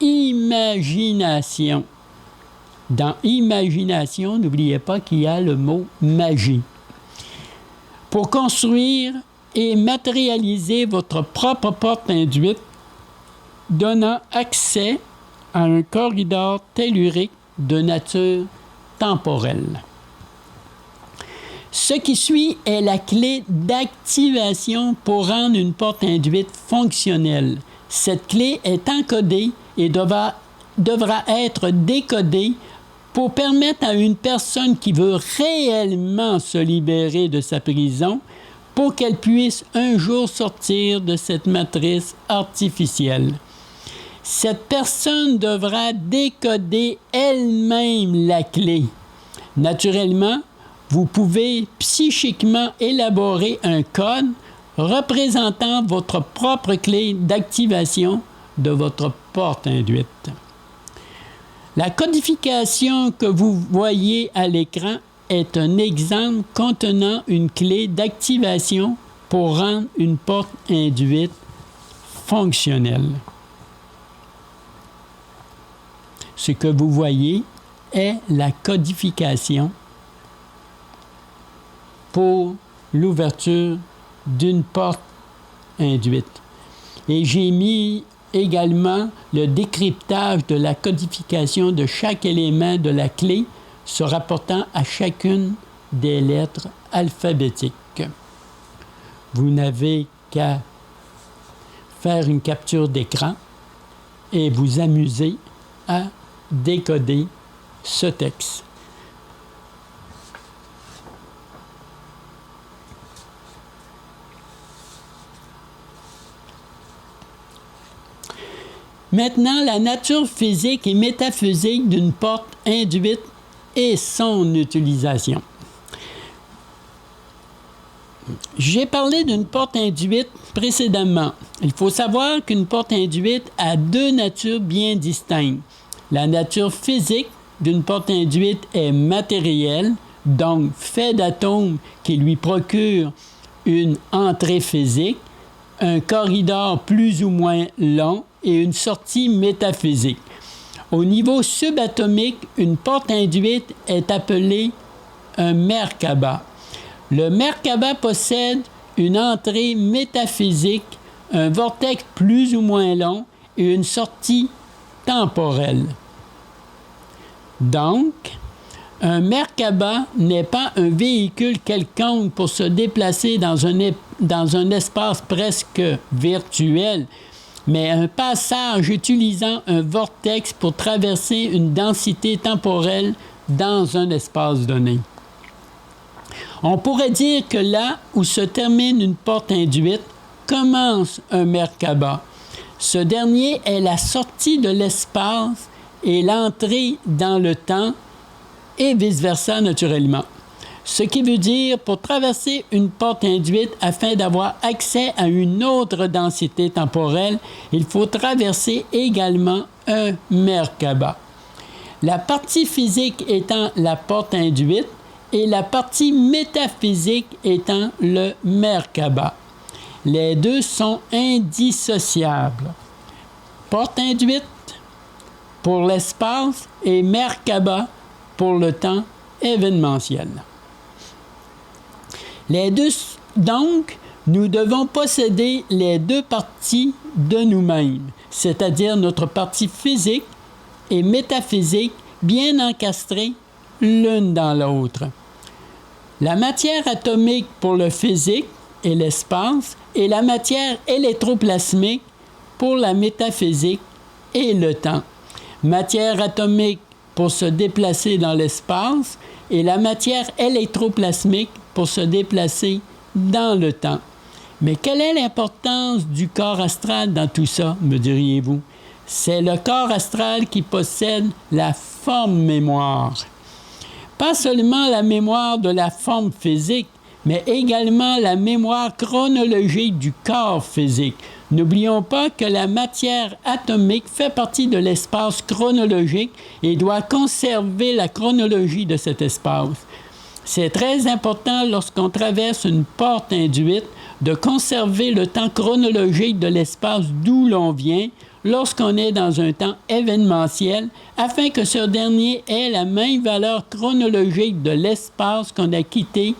imagination. Dans imagination, n'oubliez pas qu'il y a le mot magie. Pour construire et matérialiser votre propre porte induite, donnant accès à un corridor tellurique de nature temporelle. Ce qui suit est la clé d'activation pour rendre une porte induite fonctionnelle. Cette clé est encodée et devra être décodée pour permettre à une personne qui veut réellement se libérer de sa prison pour qu'elle puisse un jour sortir de cette matrice artificielle. Cette personne devra décoder elle-même la clé. Naturellement, vous pouvez psychiquement élaborer un code représentant votre propre clé d'activation de votre porte induite. La codification que vous voyez à l'écran est un exemple contenant une clé d'activation pour rendre une porte induite fonctionnelle. Ce que vous voyez est la codification pour l'ouverture d'une porte induite. Et j'ai mis également le décryptage de la codification de chaque élément de la clé se rapportant à chacune des lettres alphabétiques. Vous n'avez qu'à faire une capture d'écran et vous amuser à décoder ce texte. Maintenant, la nature physique et métaphysique d'une porte induite et son utilisation. J'ai parlé d'une porte induite précédemment. Il faut savoir qu'une porte induite a deux natures bien distinctes. La nature physique d'une porte induite est matérielle, donc fait d'atomes qui lui procurent une entrée physique, un corridor plus ou moins long et une sortie métaphysique. Au niveau subatomique, une porte induite est appelée un Merkaba. Le Merkaba possède une entrée métaphysique, un vortex plus ou moins long et une sortie temporelle. Donc, un Merkaba n'est pas un véhicule quelconque pour se déplacer dans un espace presque virtuel, mais un passage utilisant un vortex pour traverser une densité temporelle dans un espace donné. On pourrait dire que là où se termine une porte induite, commence un Merkaba. Ce dernier est la sortie de l'espace et l'entrée dans le temps, et vice-versa naturellement. Ce qui veut dire, pour traverser une porte induite afin d'avoir accès à une autre densité temporelle, il faut traverser également un Merkaba. La partie physique étant la porte induite et la partie métaphysique étant le Merkaba. Les deux sont indissociables. Porte induite pour l'espace et Merkaba pour le temps événementiel. Donc, nous devons posséder les deux parties de nous-mêmes, c'est-à-dire notre partie physique et métaphysique bien encastrées l'une dans l'autre. La matière atomique pour le physique et l'espace et la matière électroplasmique pour la métaphysique et le temps. Matière atomique pour se déplacer dans l'espace et la matière électroplasmique pour se déplacer dans le temps. Mais quelle est l'importance du corps astral dans tout ça, me diriez-vous? C'est le corps astral qui possède la forme mémoire. Pas seulement la mémoire de la forme physique, mais également la mémoire chronologique du corps physique. N'oublions pas que la matière atomique fait partie de l'espace chronologique et doit conserver la chronologie de cet espace. C'est très important lorsqu'on traverse une porte induite de conserver le temps chronologique de l'espace d'où l'on vient lorsqu'on est dans un temps événementiel afin que ce dernier ait la même valeur chronologique de l'espace qu'on a quitté.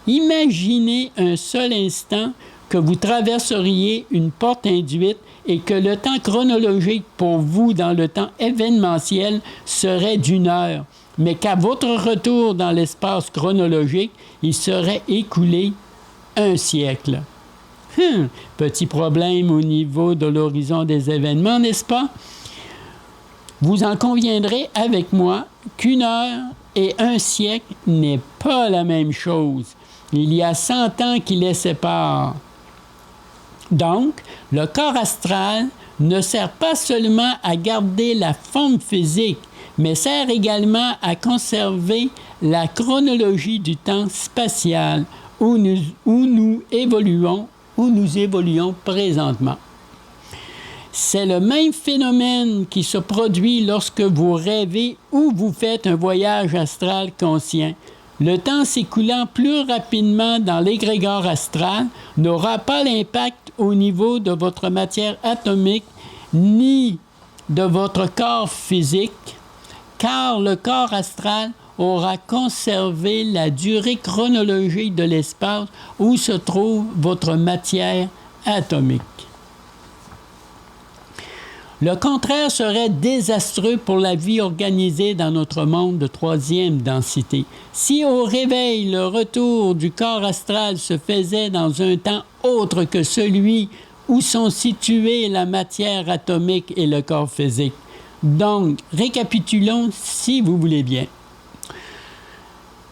Imaginez un seul instant que vous traverseriez une porte induite et que le temps chronologique pour vous dans le temps événementiel serait d'1 heure, mais qu'à votre retour dans l'espace chronologique, il serait écoulé 1 siècle. Petit problème au niveau de l'horizon des événements, n'est-ce pas? Vous en conviendrez avec moi qu'1 heure et 1 siècle n'est pas la même chose. Il y a 100 ans qui les séparent. Donc, le corps astral ne sert pas seulement à garder la forme physique, mais sert également à conserver la chronologie du temps spatial où nous évoluons présentement. C'est le même phénomène qui se produit lorsque vous rêvez ou vous faites un voyage astral conscient. Le temps s'écoulant plus rapidement dans l'égrégore astral n'aura pas l'impact au niveau de votre matière atomique ni de votre corps physique, car le corps astral aura conservé la durée chronologique de l'espace où se trouve votre matière atomique. Le contraire serait désastreux pour la vie organisée dans notre monde de 3e densité. Si au réveil, le retour du corps astral se faisait dans un temps autre que celui où sont situés la matière atomique et le corps physique. Donc, récapitulons si vous voulez bien.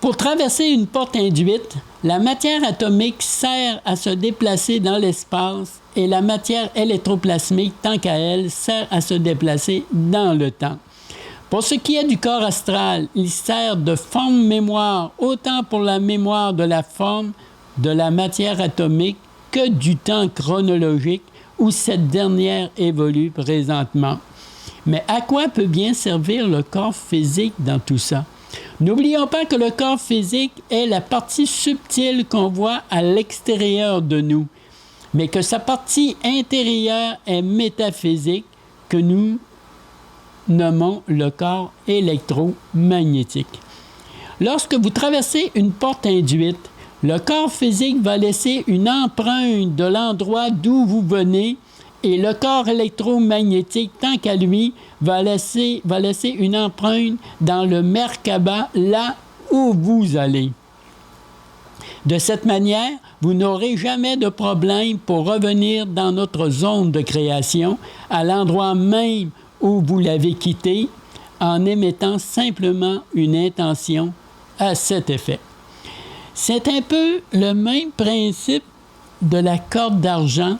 Pour traverser une porte induite, La matière atomique sert à se déplacer dans l'espace et la matière électroplasmique, tant qu'à elle, sert à se déplacer dans le temps. Pour ce qui est du corps astral, il sert de forme-mémoire autant pour la mémoire de la forme de la matière atomique que du temps chronologique où cette dernière évolue présentement. Mais à quoi peut bien servir le corps physique dans tout ça? N'oublions pas que le corps physique est la partie subtile qu'on voit à l'extérieur de nous, mais que sa partie intérieure est métaphysique, que nous nommons le corps électromagnétique. Lorsque vous traversez une porte induite, le corps physique va laisser une empreinte de l'endroit d'où vous venez et le corps électromagnétique, tant qu'à lui, va laisser une empreinte dans le Merkaba, là où vous allez. De cette manière, vous n'aurez jamais de problème pour revenir dans notre zone de création, à l'endroit même où vous l'avez quitté, en émettant simplement une intention à cet effet. C'est un peu le même principe de la corde d'argent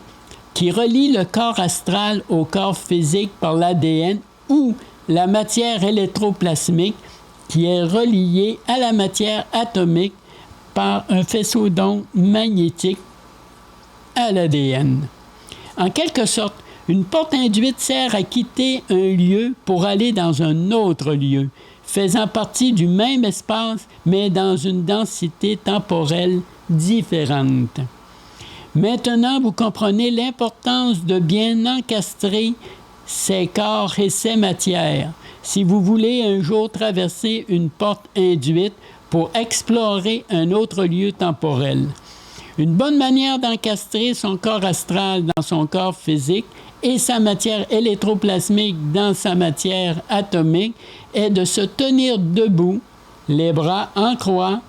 qui relie le corps astral au corps physique par l'ADN ou la matière électroplasmique qui est reliée à la matière atomique par un faisceau d'ondes magnétiques à l'ADN. En quelque sorte, une porte induite sert à quitter un lieu pour aller dans un autre lieu, faisant partie du même espace, mais dans une densité temporelle différente. Maintenant, vous comprenez l'importance de bien encastrer ces corps et ces matières si vous voulez un jour traverser une porte induite pour explorer un autre lieu temporel. Une bonne manière d'encastrer son corps astral dans son corps physique et sa matière électroplasmique dans sa matière atomique est de se tenir debout, les bras en croix,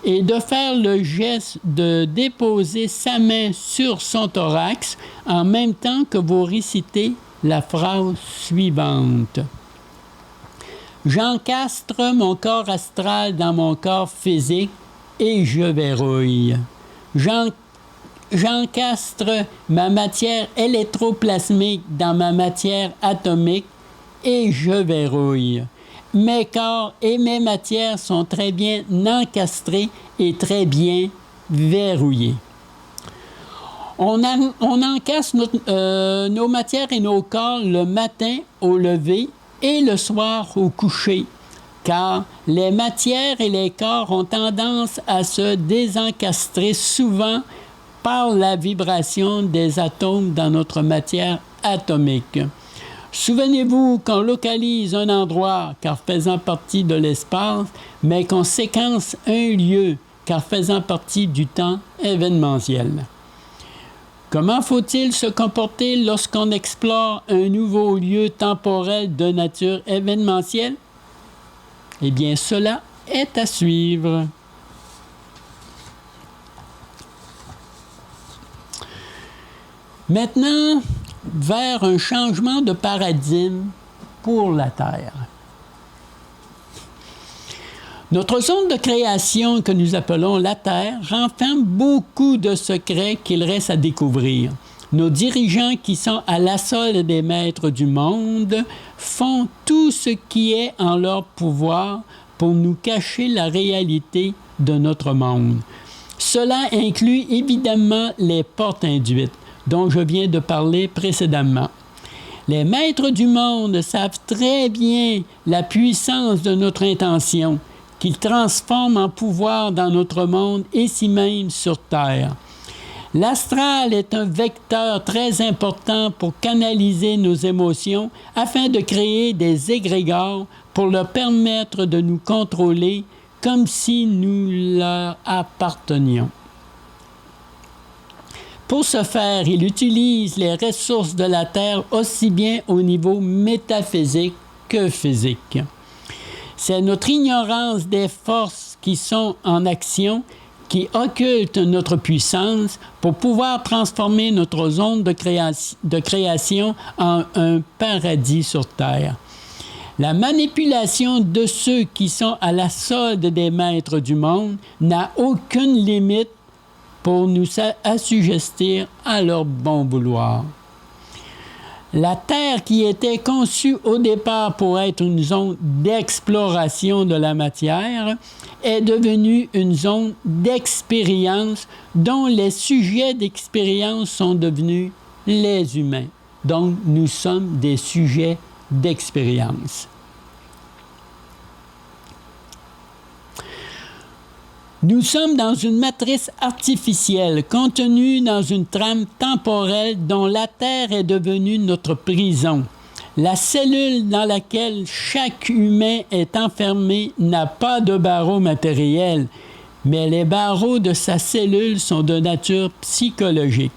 et de faire le geste de déposer sa main sur son thorax en même temps que vous récitez la phrase suivante. J'encastre mon corps astral dans mon corps physique et je verrouille. J'encastre ma matière électroplasmique dans ma matière atomique et je verrouille. Mes corps et mes matières sont très bien encastrés et très bien verrouillés. On encastre nos matières et nos corps le matin au lever et le soir au coucher, car les matières et les corps ont tendance à se désencastrer souvent par la vibration des atomes dans notre matière atomique. Souvenez-vous qu'on localise un endroit car faisant partie de l'espace, mais qu'on séquence un lieu car faisant partie du temps événementiel. Comment faut-il se comporter lorsqu'on explore un nouveau lieu temporel de nature événementielle? Eh bien, cela est à suivre. Maintenant, vers un changement de paradigme pour la Terre. Notre zone de création que nous appelons la Terre renferme beaucoup de secrets qu'il reste à découvrir. Nos dirigeants qui sont à la solde des maîtres du monde font tout ce qui est en leur pouvoir pour nous cacher la réalité de notre monde. Cela inclut évidemment les portes induites, dont je viens de parler précédemment. Les maîtres du monde savent très bien la puissance de notre intention, qu'ils transforment en pouvoir dans notre monde et ici même sur Terre. L'astral est un vecteur très important pour canaliser nos émotions afin de créer des égrégores pour leur permettre de nous contrôler comme si nous leur appartenions. Pour ce faire, il utilise les ressources de la Terre aussi bien au niveau métaphysique que physique. C'est notre ignorance des forces qui sont en action qui occulte notre puissance pour pouvoir transformer notre zone de création en un paradis sur Terre. La manipulation de ceux qui sont à la solde des maîtres du monde n'a aucune limite pour nous assujettir à leur bon vouloir. La Terre, qui était conçue au départ pour être une zone d'exploration de la matière, est devenue une zone d'expérience dont les sujets d'expérience sont devenus les humains. Donc, nous sommes des sujets d'expérience. Nous sommes dans une matrice artificielle contenue dans une trame temporelle dont la Terre est devenue notre prison. La cellule dans laquelle chaque humain est enfermé n'a pas de barreaux matériels, mais les barreaux de sa cellule sont de nature psychologique.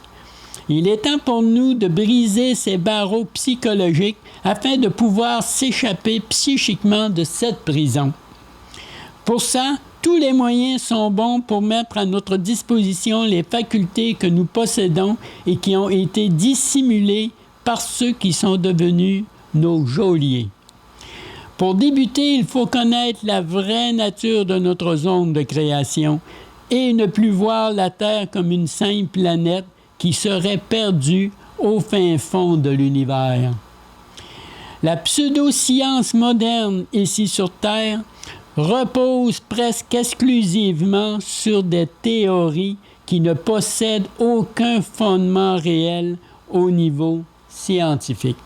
Il est temps pour nous de briser ces barreaux psychologiques afin de pouvoir s'échapper psychiquement de cette prison. Pour ça, tous les moyens sont bons pour mettre à notre disposition les facultés que nous possédons et qui ont été dissimulées par ceux qui sont devenus nos geôliers. Pour débuter, il faut connaître la vraie nature de notre zone de création et ne plus voir la Terre comme une simple planète qui serait perdue au fin fond de l'univers. La pseudo-science moderne ici sur Terre repose presque exclusivement sur des théories qui ne possèdent aucun fondement réel au niveau scientifique.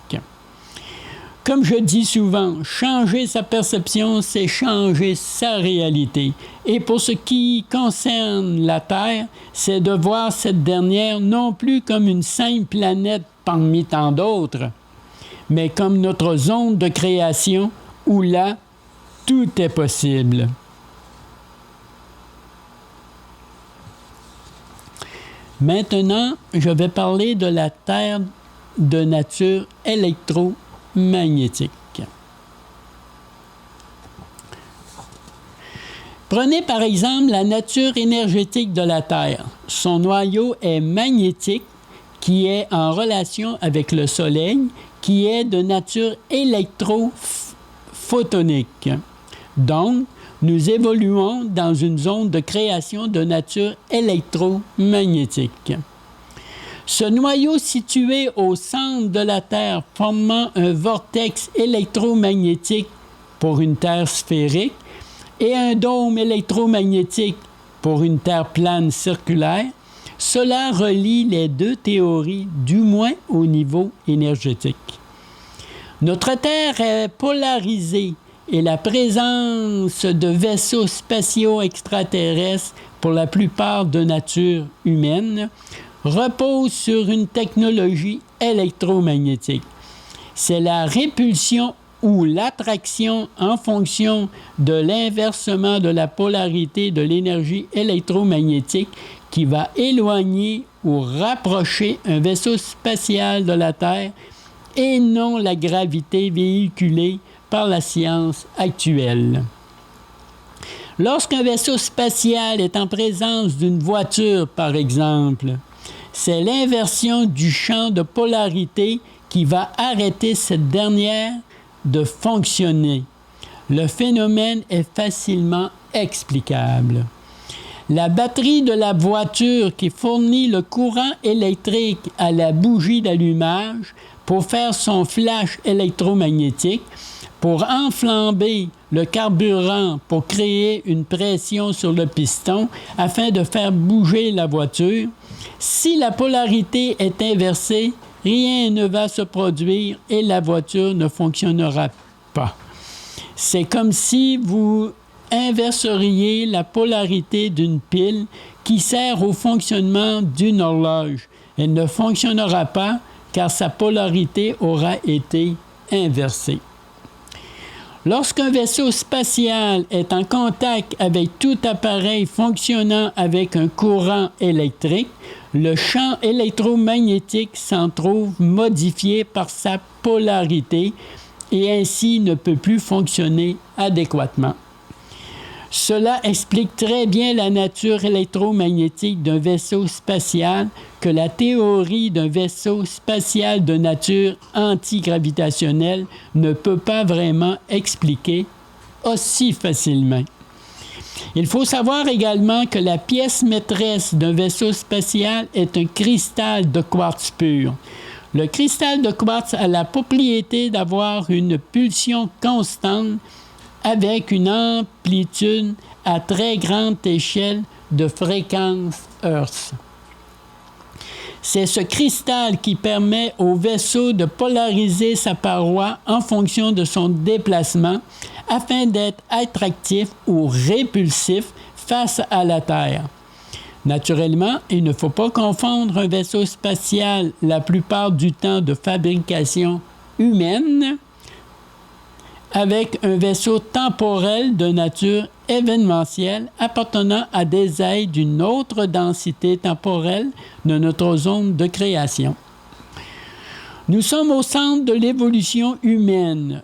Comme je dis souvent, changer sa perception, c'est changer sa réalité. Et pour ce qui concerne la Terre, c'est de voir cette dernière non plus comme une simple planète parmi tant d'autres, mais comme notre zone de création où là, tout est possible. Maintenant, je vais parler de la Terre de nature électromagnétique. Prenez par exemple la nature énergétique de la Terre. Son noyau est magnétique, qui est en relation avec le Soleil, qui est de nature électrophotonique. Donc, nous évoluons dans une zone de création de nature électromagnétique. Ce noyau situé au centre de la Terre formant un vortex électromagnétique pour une Terre sphérique et un dôme électromagnétique pour une Terre plane circulaire, cela relie les deux théories, du moins au niveau énergétique. Notre Terre est polarisée et la présence de vaisseaux spatiaux extraterrestres, pour la plupart de nature humaine, repose sur une technologie électromagnétique. C'est la répulsion ou l'attraction en fonction de l'inversement de la polarité de l'énergie électromagnétique qui va éloigner ou rapprocher un vaisseau spatial de la Terre et non la gravité véhiculée par la science actuelle. Lorsqu'un vaisseau spatial est en présence d'une voiture, par exemple, c'est l'inversion du champ de polarité qui va arrêter cette dernière de fonctionner. Le phénomène est facilement explicable. La batterie de la voiture qui fournit le courant électrique à la bougie d'allumage pour faire son flash électromagnétique, pour enflamber le carburant pour créer une pression sur le piston afin de faire bouger la voiture, si la polarité est inversée, rien ne va se produire et la voiture ne fonctionnera pas. C'est comme si vous inverseriez la polarité d'une pile qui sert au fonctionnement d'une horloge. Elle ne fonctionnera pas car sa polarité aura été inversée. Lorsqu'un vaisseau spatial est en contact avec tout appareil fonctionnant avec un courant électrique, le champ électromagnétique s'en trouve modifié par sa polarité et ainsi ne peut plus fonctionner adéquatement. Cela explique très bien la nature électromagnétique d'un vaisseau spatial que la théorie d'un vaisseau spatial de nature antigravitationnelle ne peut pas vraiment expliquer aussi facilement. Il faut savoir également que la pièce maîtresse d'un vaisseau spatial est un cristal de quartz pur. Le cristal de quartz a la propriété d'avoir une pulsion constante avec une amplitude à très grande échelle de fréquence Hertz. C'est ce cristal qui permet au vaisseau de polariser sa paroi en fonction de son déplacement afin d'être attractif ou répulsif face à la Terre. Naturellement, il ne faut pas confondre un vaisseau spatial la plupart du temps de fabrication humaine avec un vaisseau temporel de nature événementielle appartenant à des êtres d'une autre densité temporelle de notre zone de création. Nous sommes au centre de l'évolution humaine.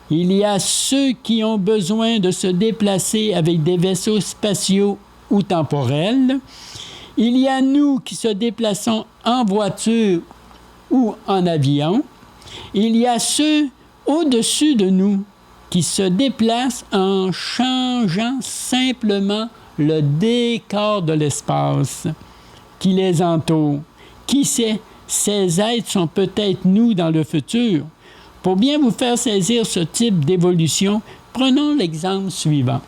Il y a ceux qui ont besoin de se déplacer avec des vaisseaux spatiaux ou temporels. Il y a nous qui se déplaçons en voiture ou en avion. Il y a ceux au-dessus de nous qui se déplacent en changeant simplement le décor de l'espace qui les entoure. Qui sait, ces êtres sont peut-être nous dans le futur. Pour bien vous faire saisir ce type d'évolution, prenons l'exemple suivant.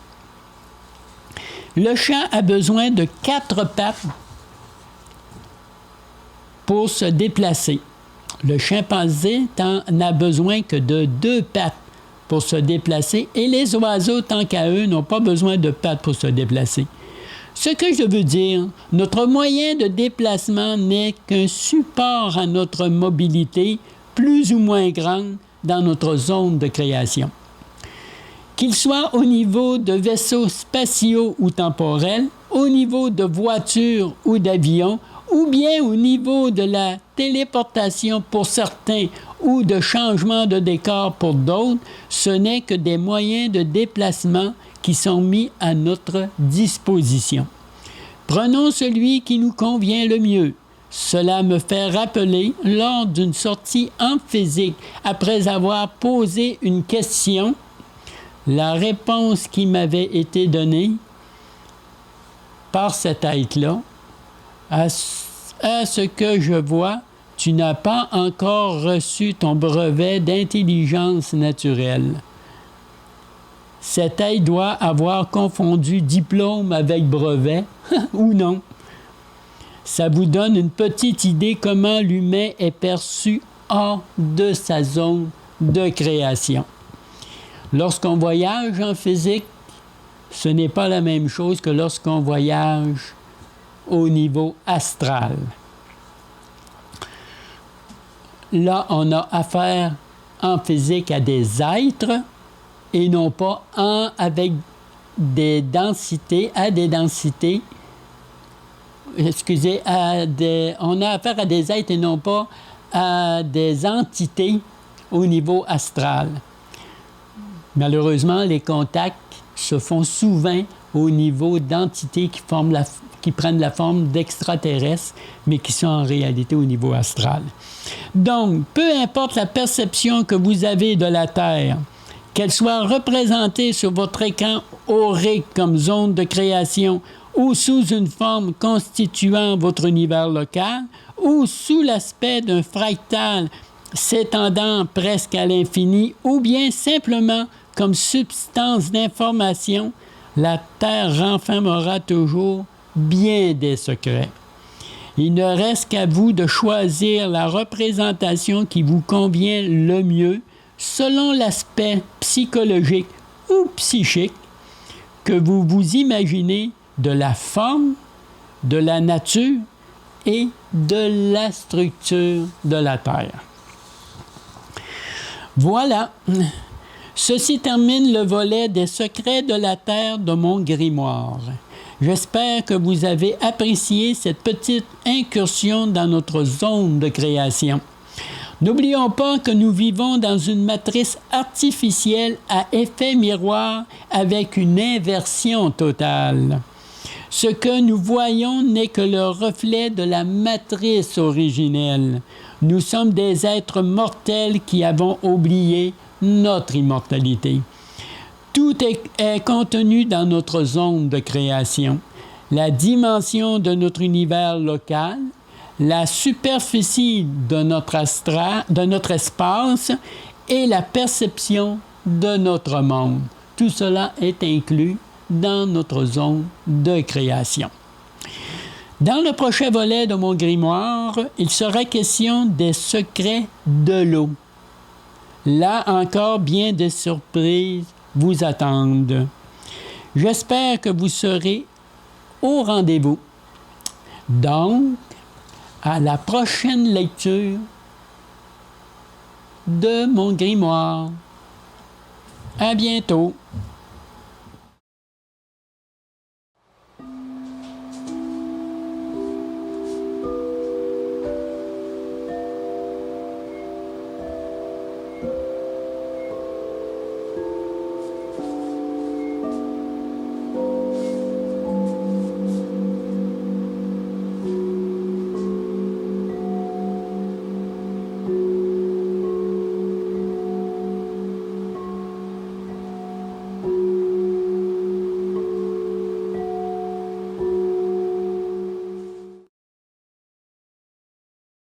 Le chat a besoin de 4 pattes pour se déplacer. Le chimpanzé n'a besoin que de 2 pattes pour se déplacer et les oiseaux, tant qu'à eux, n'ont pas besoin de pattes pour se déplacer. Ce que je veux dire, notre moyen de déplacement n'est qu'un support à notre mobilité plus ou moins grande dans notre zone de création. Qu'il soit au niveau de vaisseaux spatiaux ou temporels, au niveau de voitures ou d'avions, ou bien au niveau de la téléportation pour certains ou de changement de décor pour d'autres, ce n'est que des moyens de déplacement qui sont mis à notre disposition. Prenons celui qui nous convient le mieux. Cela me fait rappeler, lors d'une sortie en physique, après avoir posé une question, la réponse qui m'avait été donnée par cet être-là, à ce que je vois, tu n'as pas encore reçu ton brevet d'intelligence naturelle. Cet être doit avoir confondu diplôme avec brevet, ou non. Ça vous donne une petite idée comment l'humain est perçu hors de sa zone de création. Lorsqu'on voyage en physique, ce n'est pas la même chose que lorsqu'on voyage au niveau astral. Là, on a affaire en physique à des êtres et non pas avec des densités, on a affaire à des êtres et non pas à des entités au niveau astral. Malheureusement, les contacts se font souvent au niveau d'entités qui prennent la forme d'extraterrestres, mais qui sont en réalité au niveau astral. Donc, peu importe la perception que vous avez de la Terre, qu'elle soit représentée sur votre écran aurique comme zone de création ou sous une forme constituant votre univers local, ou sous l'aspect d'un fractal s'étendant presque à l'infini, ou bien simplement comme substance d'information, la Terre renfermera toujours bien des secrets. Il ne reste qu'à vous de choisir la représentation qui vous convient le mieux selon l'aspect psychologique ou psychique que vous vous imaginez de la forme, de la nature et de la structure de la Terre. Voilà. Ceci termine le volet des secrets de la Terre de mon grimoire. J'espère que vous avez apprécié cette petite incursion dans notre zone de création. N'oublions pas que nous vivons dans une matrice artificielle à effet miroir avec une inversion totale. Ce que nous voyons n'est que le reflet de la matrice originelle. Nous sommes des êtres mortels qui avons oublié notre immortalité. Tout est contenu dans notre zone de création, la dimension de notre univers local, la superficie de notre espace et la perception de notre monde. Tout cela est inclus dans notre zone de création. Dans le prochain volet de mon grimoire, il sera question des secrets de l'eau. Là encore, bien des surprises vous attendent. J'espère que vous serez au rendez-vous. Donc, à la prochaine lecture de mon grimoire. À bientôt.